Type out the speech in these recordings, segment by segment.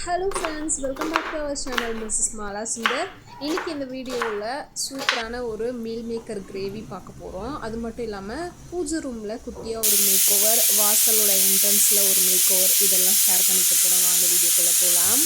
Hello friends, welcome back to our channel MRS.MALASUNDAR. இன்னைக்கு இந்த வீடியோவில் சூப்பரான ஒரு மீல் மேக்கர் கிரேவி பார்க்க போகிறோம். அது மட்டும் இல்லாமல் பூஜை ரூமில் குட்டியாக ஒரு மேக்கோவர், வாசலோட என்ட்ரன்ஸில் ஒரு மேக்கோவர், இதெல்லாம் ஷேர் பண்ணிக்க போகிறோம். வாங்க வீடியோக்குள்ளே போகலாம்.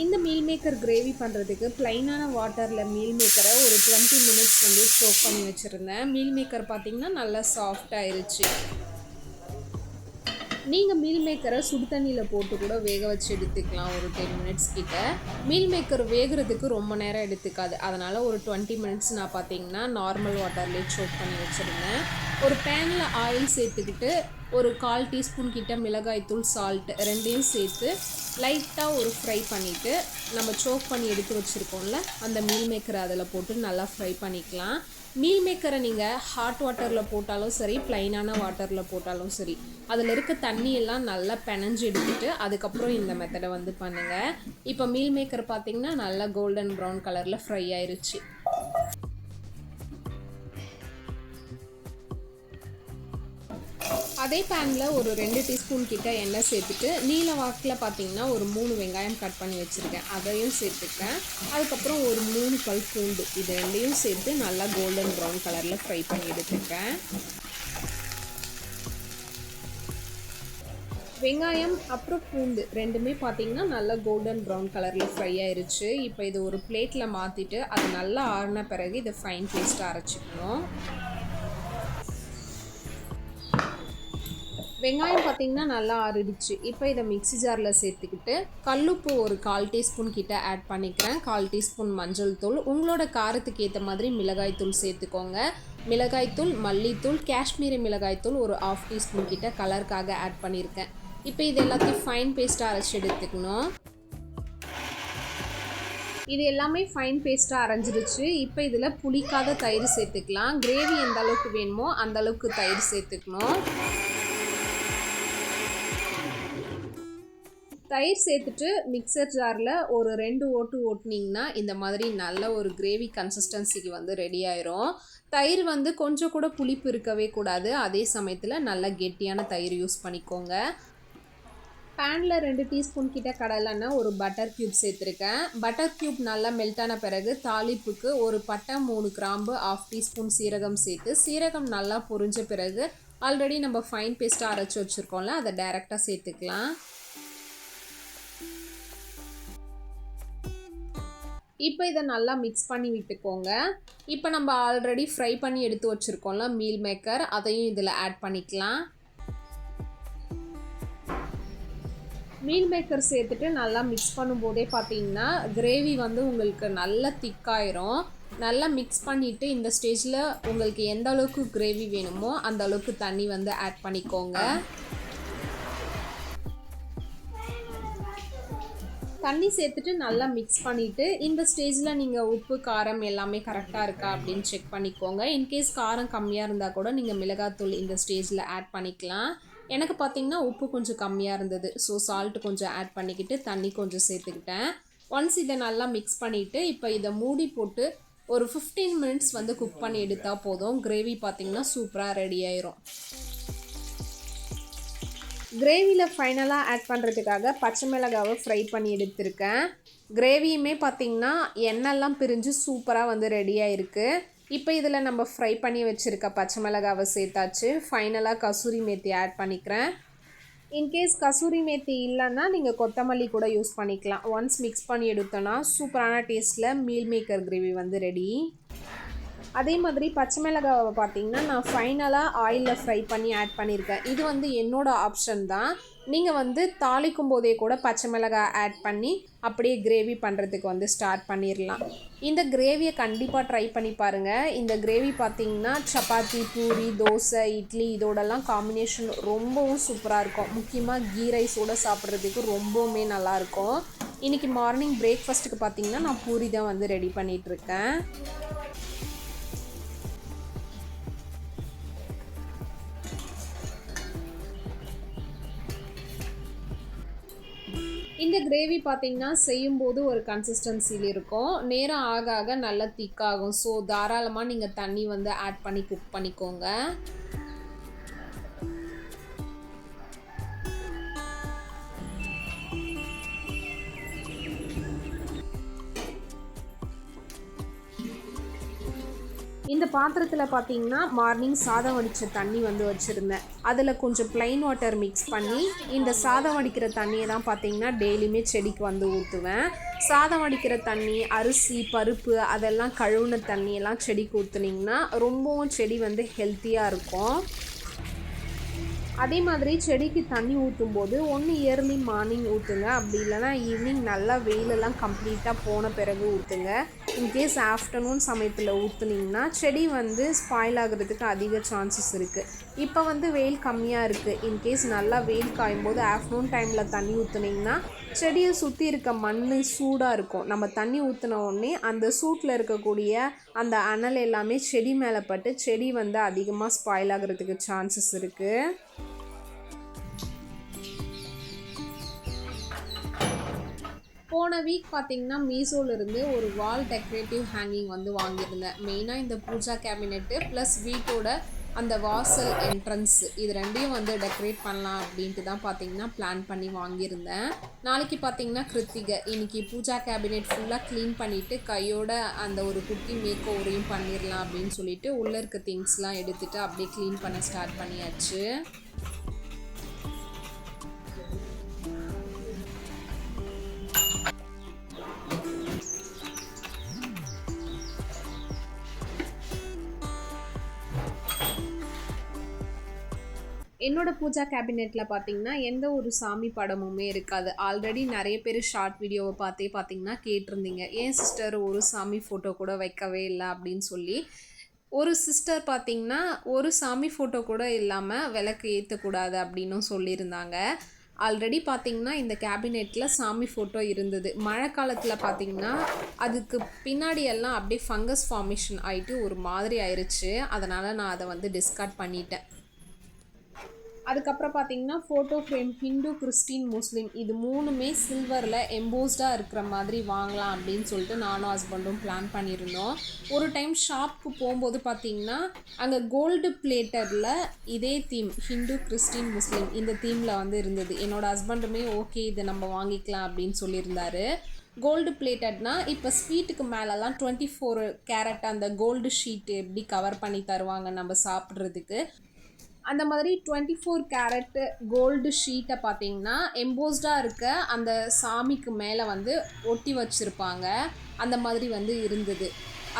இந்த மீல் மேக்கர் கிரேவி பண்ணுறதுக்கு ப்ளைனான வாட்டரில் மீல் மேக்கரை ஒரு 20 மினிட்ஸ் வந்து சோக் பண்ணி வச்சுருந்தேன். மீல் மேக்கர் பார்த்திங்கன்னா நல்லா சாஃப்டாகிருச்சு. நீங்கள் மீல் மேக்கரை சுடு தண்ணியில் போட்டு கூட வேக வச்சு எடுத்துக்கலாம் ஒரு 10 மினிட்ஸ் கிட்ட. மீல் மேக்கர் வேகிறதுக்கு ரொம்ப நேரம் எடுத்துக்காது, அதனால் ஒரு 20 மினிட்ஸ் நான் பார்த்தீங்கன்னா நார்மல் வாட்டர்லேயே சோக் பண்ணி வச்சுருந்தேன். ஒரு பேனில் ஆயில் சேர்த்துக்கிட்டு ஒரு 1/4 டீஸ்பூன் கிட்ட மிளகாய்த்தூள், சால்ட் ரெண்டையும் சேர்த்து லைட்டாக ஒரு ஃப்ரை பண்ணிவிட்டு நம்ம சோக் பண்ணி எடுத்து வச்சுருக்கோம்ல அந்த மீல் மேக்கரை அதில் போட்டு நல்லா ஃப்ரை பண்ணிக்கலாம். மீல் மேக்கரை நீங்கள் ஹாட் வாட்டரில் போட்டாலும் சரி, ப்ளைனான வாட்டரில் போட்டாலும் சரி, அதில் இருக்க தண்ணியெல்லாம் நல்லா பெனஞ்சு எடுத்துட்டு அதுக்கப்புறம் இந்த மெத்தடை வந்து பண்ணுங்கள். இப்போ மீல் மேக்கர் பார்த்திங்கன்னா நல்லா கோல்டன் ப்ரௌன் கலரில் ஃப்ரை ஆயிருச்சு. அதே பேனில் ஒரு 2 டீஸ்பூன் கிட்ட எண்ணெய் சேர்த்துட்டு நீல வாக்கில் பார்த்திங்கன்னா ஒரு 3 வெங்காயம் கட் பண்ணி வச்சுருக்கேன், அதையும் சேர்த்துக்கிறேன். அதுக்கப்புறம் ஒரு 3 பல் பூண்டு, இது ரெண்டையும் சேர்த்து நல்லா கோல்டன் ப்ரௌன் கலரில் ஃப்ரை பண்ணி எடுத்துக்கிறேன். வெங்காயம் அப்புறம் பூண்டு ரெண்டுமே பார்த்திங்கன்னா நல்லா கோல்டன் ப்ரௌன் கலரில் ஃப்ரை ஆயிருச்சு. இப்போ இது ஒரு பிளேட்டில் மாற்றிட்டு அது நல்லா ஆறின பிறகு இதை ஃபைன் பேஸ்ட்டாக அரைச்சிக்கணும். வெங்காயம் பார்த்திங்கன்னா நல்லா ஆறிடுச்சு. இப்போ இதை மிக்ஸி ஜாரில் சேர்த்துக்கிட்டு கல்லுப்பு ஒரு 1/4 டீஸ்பூன் கிட்ட ஆட் பண்ணிக்கிறேன். 1/4 டீஸ்பூன் மஞ்சள் தூள், உங்களோட காரத்துக்கு ஏற்ற மாதிரி மிளகாய்த்தூள் சேர்த்துக்கோங்க. மிளகாய்த்தூள், மல்லித்தூள், காஷ்மீரி மிளகாய்த்தூள் ஒரு 1/2 டீஸ்பூன் கிட்ட கலருக்காக ஆட் பண்ணியிருக்கேன். இப்போ இது எல்லாத்தையும் ஃபைன் பேஸ்ட்டாக அரைச்சி எடுத்துக்கணும். இது எல்லாமே ஃபைன் பேஸ்ட்டாக அரைஞ்சிருச்சு. இப்போ இதில் புளிக்காத தயிர் சேர்த்துக்கலாம். கிரேவி எந்த அளவுக்கு வேணுமோ அந்த அளவுக்கு தயிர் சேர்த்துக்கணும். தயிர் சேர்த்துட்டு மிக்சர் ஜாரில் ஒரு 2 ஓட்டு ஓட்டினீங்கன்னா இந்த மாதிரி நல்ல ஒரு கிரேவி கன்சிஸ்டன்சிக்கு வந்து ரெடி ஆயிரும். தயிர் வந்து கொஞ்சம் கூட புளிப்பு இருக்கவே கூடாது, அதே சமயத்தில் நல்லா கெட்டியான தயிர் யூஸ் பண்ணிக்கோங்க. பேனில் 2 டீஸ்பூன் கிட்ட கடலெண்ணெய், ஒரு பட்டர் க்யூப் சேர்த்துருக்கேன். பட்டர் க்யூப் நல்லா மெல்ட்டான பிறகு தாளிப்புக்கு ஒரு பட்டை, 3 கிராம்பு, 1/2 டீஸ்பூன் சீரகம் சேர்த்து சீரகம் நல்லா பொரிஞ்ச பிறகு ஆல்ரெடி நம்ம ஃபைன் பேஸ்ட்டாக அரைச்சி வச்சுருக்கோம்ல அதை டைரெக்டாக சேர்த்துக்கலாம். இப்போ இதை நல்லா மிக்ஸ் பண்ணி விட்டுக்கோங்க. இப்போ நம்ம ஆல்ரெடி ஃப்ரை பண்ணி எடுத்து வச்சுருக்கோம்ல மீல் மேக்கர், அதையும் இதில் ஆட் பண்ணிக்கலாம். மீல் மேக்கர் சேர்த்துட்டு நல்லா மிக்ஸ் பண்ணும்போதே பார்த்தீங்கன்னா கிரேவி வந்து உங்களுக்கு நல்லா திக்காயிரும். நல்லா மிக்ஸ் பண்ணிவிட்டு இந்த ஸ்டேஜில் உங்களுக்கு எந்த அளவுக்கு கிரேவி வேணுமோ அந்த அளவுக்கு தண்ணி வந்து ஆட் பண்ணிக்கோங்க. தண்ணி சேர்த்துட்டு நல்லா மிக்ஸ் பண்ணிவிட்டு இந்த ஸ்டேஜில் நீங்கள் உப்பு, காரம் எல்லாமே கரெக்டாக இருக்கா அப்படின்னு செக் பண்ணிக்கோங்க. இன்கேஸ் காரம் கம்மியாக இருந்தால் கூட நீங்கள் மிளகாத்தூள் இந்த ஸ்டேஜில் ஆட் பண்ணிக்கலாம். எனக்கு பார்த்திங்கன்னா உப்பு கொஞ்சம் கம்மியாக இருந்தது, ஸோ சால்ட்டு கொஞ்சம் ஆட் பண்ணிக்கிட்டு தண்ணி கொஞ்சம் சேர்த்துக்கிட்டேன். ஒன்ஸ் இதை நல்லா மிக்ஸ் பண்ணிவிட்டு இப்போ இதை மூடி போட்டு ஒரு 15 மினிட்ஸ் வந்து குக் பண்ணி எடுத்தால் போதும். கிரேவி பார்த்திங்கன்னா சூப்பராக ரெடி ஆயிரும். கிரேவியில் ஃபைனலாக ஆட் பண்ணுறதுக்காக பச்சை மிளகாவை ஃப்ரை பண்ணி எடுத்திருக்கேன். கிரேவியுமே பார்த்திங்கன்னா எண்ணெய்லாம் பிரிஞ்சு சூப்பராக வந்து ரெடியாக இருக்குது. இப்போ இதில் நம்ம ஃப்ரை பண்ணி வச்சுருக்க பச்சை மிளகாவை சேர்த்தாச்சு. ஃபைனலாக கசூரி மேத்தி ஆட் பண்ணிக்கிறேன். இன்கேஸ் கசூரி மேத்தி இல்லைன்னா நீங்கள் கொத்தமல்லி கூட யூஸ் பண்ணிக்கலாம். ஒன்ஸ் மிக்ஸ் பண்ணி எடுத்தோன்னா சூப்பரான டேஸ்ட்டில் மீல் மேக்கர் கிரேவி வந்து ரெடி. அதே மாதிரி பச்சை மிளகாவை பார்த்தீங்கன்னா நான் ஃபைனலாக ஆயிலில் ஃப்ரை பண்ணி ஆட் பண்ணியிருக்கேன். இது வந்து என்னோடய ஆப்ஷன் தான். நீங்கள் வந்து தாளிக்கும் போதே கூட பச்சை மிளகாய் ஆட் பண்ணி அப்படியே கிரேவி பண்ணுறதுக்கு வந்து ஸ்டார்ட் பண்ணிடலாம். இந்த கிரேவியை கண்டிப்பாக ட்ரை பண்ணி பாருங்கள். இந்த கிரேவி பார்த்தீங்கன்னா சப்பாத்தி, பூரி, தோசை, இட்லி இதோடலாம் காம்பினேஷன் ரொம்பவும் சூப்பராக இருக்கும். முக்கியமாக கீ ரைஸோடு சாப்பிட்றதுக்கு ரொம்பவுமே நல்லாயிருக்கும். இன்றைக்கி மார்னிங் பிரேக்ஃபாஸ்ட்டுக்கு பார்த்தீங்கன்னா நான் பூரி தான் வந்து ரெடி பண்ணிகிட்ருக்கேன். இந்த கிரேவி பார்த்தீங்கன்னா செய்யும்போது ஒரு கன்சிஸ்டன்சியில் இருக்கும். நேரம் ஆக ஆக நல்லா திக்காகும். ஸோ தாராளமாக நீங்கள் தண்ணி வந்து ஆட் பண்ணி குக் பண்ணிக்கோங்க. இந்த பாத்திரத்தில் பார்த்தீங்கன்னா மார்னிங் சாதம் வடித்த தண்ணி வந்து வச்சுருந்தேன். அதில் கொஞ்சம் ப்ளைன் வாட்டர் மிக்ஸ் பண்ணி இந்த சாதம் வடிக்கிற தண்ணியை தான் பார்த்தீங்கன்னா டெய்லியுமே செடிக்கு வந்து ஊற்றுவேன். சாதம் வடிக்கிற தண்ணி, அரிசி, பருப்பு அதெல்லாம் கழுவுன தண்ணியெல்லாம் செடிக்கு ஊற்றுனீங்கன்னா ரொம்பவும் செடி வந்து ஹெல்த்தியாக இருக்கும். அதே மாதிரி செடிக்கு தண்ணி ஊற்றும்போது ஒன்று இயர்லி மார்னிங் ஊற்றுங்க, அப்படி இல்லைனா ஈவினிங் நல்லா வெயிலெல்லாம் கம்ப்ளீட்டாக போன பிறகு ஊற்றுங்க. இன்கேஸ் ஆஃப்டர்நூன் சமயத்தில் ஊற்றுனீங்கன்னா செடி வந்து ஸ்பாயில் ஆகிறதுக்கு அதிக சான்சஸ் இருக்குது. இப்போ வந்து வெயில் கம்மியாக இருக்குது. இன்கேஸ் நல்லா வெயில் காயும்போது ஆஃப்டர்நூன் டைமில் தண்ணி ஊற்றுனீங்கன்னா செடியை சுற்றி இருக்க மண் சூடாக இருக்கும். நம்ம தண்ணி ஊற்றின உடனே அந்த சூட்டில் இருக்கக்கூடிய அந்த அனல் எல்லாமே செடி மேலே பட்டு செடி வந்து அதிகமாக ஸ்பாயில் ஆகிறதுக்கு சான்சஸ் இருக்குது. போன வீக் பார்த்தீங்கன்னா மீஷோலேருந்து ஒரு வால் டெக்கரேட்டிவ் ஹேங்கிங் வந்து வாங்கியிருந்தேன். மெயினாக இந்த பூஜா கேபினெட்டு ப்ளஸ் வீட்டோட அந்த வாசல் என்ட்ரன்ஸ் இது ரெண்டையும் வந்து டெக்கரேட் பண்ணலாம் அப்படின்ட்டு தான் பார்த்தீங்கன்னா பிளான் பண்ணி வாங்கியிருந்தேன். நாளைக்கு பார்த்தீங்கன்னா கிருத்திகை. இன்றைக்கி பூஜா கேபினெட் ஃபுல்லாக க்ளீன் பண்ணிவிட்டு கையோட அந்த ஒரு குட்டி மேக் ஓவரையும் பண்ணிடலாம் அப்படின்னு சொல்லிட்டு உள்ளே இருக்க திங்ஸ்லாம் எடுத்துகிட்டு அப்படியே க்ளீன் பண்ண ஸ்டார்ட் பண்ணியாச்சு. என்னோட பூஜா கேபினெட்டில் பார்த்தீங்கன்னா எந்த ஒரு சாமி படமுமே இருக்காது. ஆல்ரெடி நிறைய பேர் ஷார்ட் வீடியோவை பார்த்தீங்கன்னா கேட்டிருந்தீங்க, ஏன் சிஸ்டர் ஒரு சாமி ஃபோட்டோ கூட வைக்கவே இல்லை அப்படின்னு சொல்லி. ஒரு சிஸ்டர் பார்த்தீங்கன்னா ஒரு சாமி ஃபோட்டோ கூட இல்லாமல் விளக்கு ஏற்றக்கூடாது அப்படின்னும் சொல்லியிருந்தாங்க. ஆல்ரெடி பார்த்தீங்கன்னா இந்த கேபினெட்டில் சாமி ஃபோட்டோ இருந்தது. மழை காலத்தில் பார்த்தீங்கன்னா அதுக்கு பின்னாடி எல்லாம் அப்படியே ஃபங்கஸ் ஃபார்மேஷன் ஆகிட்டு ஒரு மாதிரி ஆயிடுச்சு. அதனால் நான் அதை வந்து டிஸ்கார்ட் பண்ணிட்டேன். அதுக்கப்புறம் பார்த்தீங்கன்னா ஃபோட்டோ ஃப்ரேம் ஹிந்து, கிறிஸ்டின், முஸ்லீம் இது மூணுமே சில்வரில் எம்போஸ்டாக இருக்கிற மாதிரி வாங்கலாம் அப்படின்னு சொல்லிட்டு நானும் ஹஸ்பண்டும் பிளான் பண்ணியிருந்தோம். ஒரு டைம் ஷாப்புக்கு போகும்போது பார்த்தீங்கன்னா அங்கே கோல்டு பிளேட்டரில் இதே தீம் ஹிந்து, கிறிஸ்டின், முஸ்லீம் இந்த தீமில் வந்து இருந்தது. என்னோடய ஹஸ்பண்டுமே ஓகே இதை நம்ம வாங்கிக்கலாம் அப்படின்னு சொல்லியிருந்தாரு. கோல்டு பிளேட்டட்னா இப்போ ஸ்வீட்டுக்கு மேலெலாம் 24 கேரட் அந்த கோல்டு ஷீட் எப்படி கவர் பண்ணி தருவாங்க நம்ம சாப்பிட்றதுக்கு, அந்த மாதிரி 24 கேரட்டு கோல்டு ஷீட்டை பார்த்தீங்கன்னா எம்போஸ்டாக இருக்க அந்த சாமிக்கு மேலே வந்து ஒட்டி வச்சுருப்பாங்க. அந்த மாதிரி வந்து இருந்தது.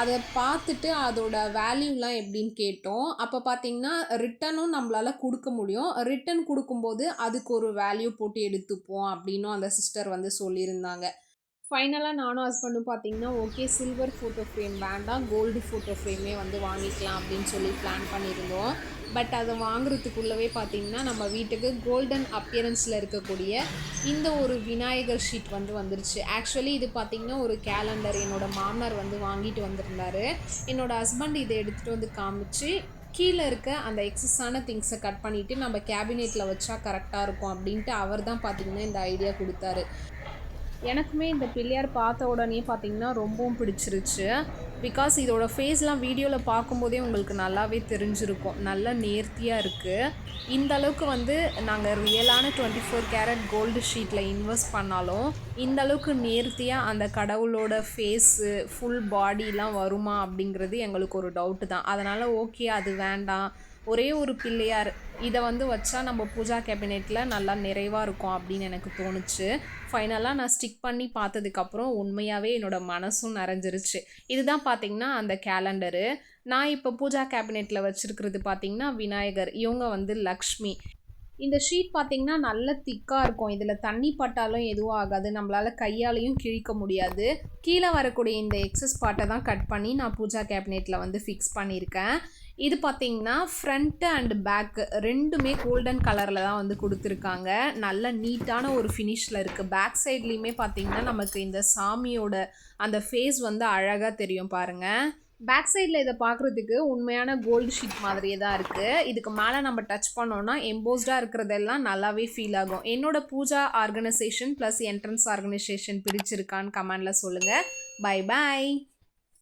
அதை பார்த்துட்டு அதோட வேல்யூலாம் எப்படின்னு கேட்டோம். அப்போ பார்த்தீங்கன்னா ரிட்டனும் நம்மளால் கொடுக்க முடியும். ரிட்டன் கொடுக்கும்போது அதுக்கு ஒரு வேல்யூ போட்டு எடுத்துப்போம் அப்படின்னும் அந்த சிஸ்டர் வந்து சொல்லியிருந்தாங்க. ஃபைனலாக நானும் ஹஸ்பண்டும் பார்த்தீங்கன்னா ஓகே சில்வர் ஃபோட்டோ ஃப்ரேம் வேண்டாம், கோல்டு ஃபோட்டோ ஃப்ரேமே வந்து வாங்கிக்கலாம் அப்படின்னு சொல்லி பிளான் பண்ணியிருந்தோம். பட் அதை வாங்குறதுக்குள்ளவே பார்த்தீங்கன்னா நம்ம வீட்டுக்கு கோல்டன் அப்பியரன்ஸில் இருக்கக்கூடிய இந்த ஒரு விநாயகர் ஷீட் வந்து வந்துருச்சு. ஆக்சுவலி இது பார்த்திங்கன்னா ஒரு கேலண்டர் என்னோடய மாமனார் வந்து வாங்கிட்டு வந்திருந்தாரு. என்னோடய ஹஸ்பண்ட் இதை எடுத்துகிட்டு வந்து காமிச்சு கீழே இருக்க அந்த எக்ஸஸான திங்ஸை கட் பண்ணிவிட்டு நம்ம கேபினெட்டில் வச்சா கரெக்டாக இருக்கும் அப்படின்ட்டு அவர் தான் பார்த்திங்கன்னா இந்த ஐடியா கொடுத்தாரு. எனக்குமே இந்த பிள்ளையார் பார்த்த உடனே பார்த்தீங்கன்னா ரொம்பவும் பிடிச்சிருச்சு. பிகாஸ் இதோட ஃபேஸ்லாம் வீடியோவில் பார்க்கும்போதே உங்களுக்கு நல்லாவே தெரிஞ்சிருக்கும். நல்லா நேர்த்தியாக இருக்குது. இந்த அளவுக்கு வந்து நாங்கள் ரியலான 24 கேரட் கோல்டு ஷீட்டில் இன்வெஸ்ட் பண்ணாலும் இந்த அளவுக்கு நேர்த்தியாக அந்த கடவுளோட ஃபேஸு ஃபுல் பாடிலாம் வருமா அப்படிங்கிறது எங்களுக்கு ஒரு டவுட்டு தான். அதனால் ஓகே அது வேண்டாம், ஒரே ஒரு பிள்ளையார் இதை வந்து வச்சா நம்ம பூஜா கேபினெட்டில் நல்லா நிறைவாக இருக்கும் அப்படின்னு எனக்கு தோணுச்சு. ஃபைனலாக நான் ஸ்டிக் பண்ணி பார்த்ததுக்கப்புறம் உண்மையாகவே என்னோடய மனசும் நிறைஞ்சிருச்சு. இதுதான் பார்த்திங்கன்னா அந்த கேலண்டரு. நான் இப்போ பூஜா கேபினெட்டில் வச்சுருக்கிறது பார்த்திங்கன்னா விநாயகர், இவங்க வந்து லக்ஷ்மி. இந்த ஷீட் பார்த்திங்கன்னா நல்ல திக்காக இருக்கும். இதில் தண்ணி பட்டாலும் எதுவும் ஆகாது, நம்மளால் கையாலையும் கிழிக்க முடியாது. கீழே வரக்கூடிய இந்த எக்ஸஸ் பார்ட்டை தான் கட் பண்ணி நான் பூஜா கேபினெட்டில் வந்து ஃபிக்ஸ் பண்ணியிருக்கேன். இது பார்த்திங்கன்னா ஃப்ரண்ட்டு அண்ட் பேக்கு ரெண்டுமே கோல்டன் கலரில் தான் வந்து கொடுத்துருக்காங்க. நல்ல நீட்டான ஒரு ஃபினிஷில் இருக்குது. பேக் சைட்லேயுமே பார்த்திங்கன்னா நமக்கு இந்த சாமியோட அந்த ஃபேஸ் வந்து அழகாக தெரியும் பாருங்கள். பேக் சைடில் இதை பார்க்குறதுக்கு உண்மையான கோல்டு ஷீட் மாதிரியே தான் இருக்குது. இதுக்கு மேலே நம்ம டச் பண்ணோன்னா எம்போஸ்டாக இருக்கிறதெல்லாம் நல்லாவே ஃபீல் ஆகும். என்னோட Pooja organisation plus entrance organisation பிடிச்சிருக்கான்னு கமெண்டில் சொல்லுங்கள். பை பாய்.